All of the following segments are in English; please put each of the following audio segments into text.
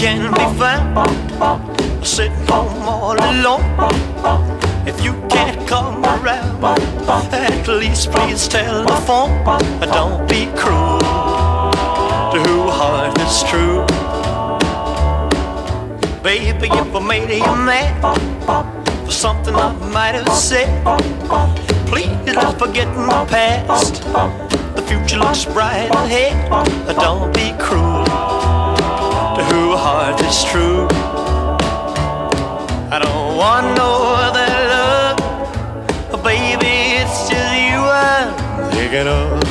can be found sitting home all alone. If you can't come around, at least please telephone. Don't be cruel to whose heart is true. Baby, if I made you mad for something I might have said, please let's forget my past. The future looks bright ahead. Don't be cruel to whose heart is true. I don't want no other love, baby, it's just you I'm thinking of.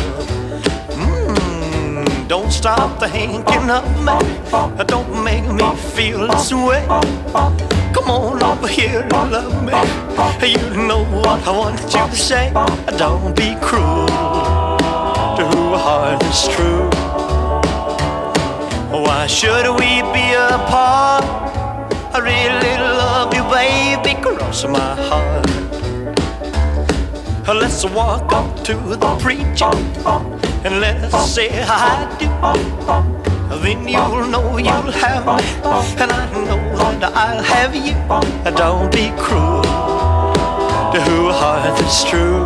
Don't stop thinking of me, don't make me feel this way. Come on over here and love me, you know what I want you to say. Don't be cruel to whose heart is true. Why should we be apart? I really love you, baby, cross my heart. Let's walk up to the preacher and let's say I do. Then you'll know you'll have me, and I know that I'll have you. Don't be cruel to whose heart is true.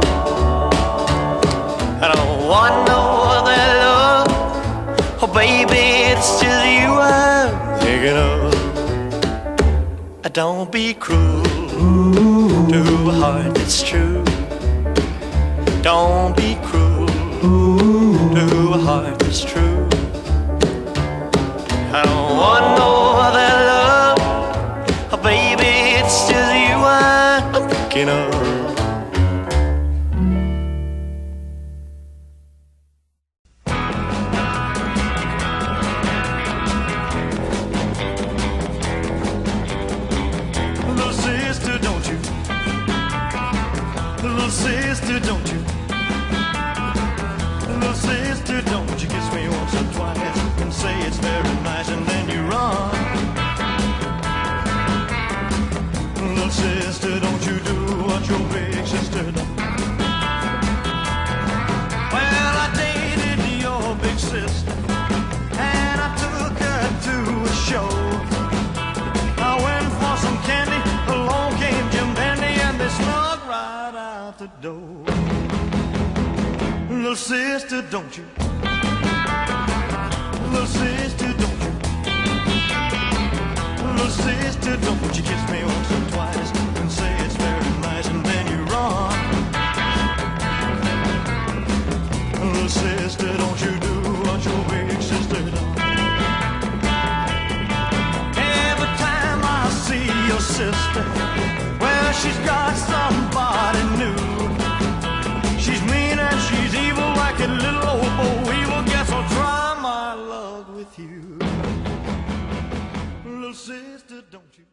I don't want no other love, oh baby, it's just you I'm thinking of. Don't be cruel to whose heart is true. Don't be cruel to whose heart is true. I don't want no other love, oh baby, it's just you I'm thinking of. Little sister, don't you? Little sister, don't you kiss me once or twice and say it's very nice and then you run. Little sister, don't you do what your big sister done. Well, I dated your big sister and I took her to a show. I went for some candy, along came Jim Dandy and they snuck right out the door. Little sister, don't you? Little sister, don't you? Little sister, don't you kiss me once or twice and say it's very nice and then you run. Little sister, don't you do what your big sister done. Every time I see your sister, well, she's got somebody new. She's mean and she's evil like a little old boy evil. Guess I'll try my luck with you. Little sister, don't you?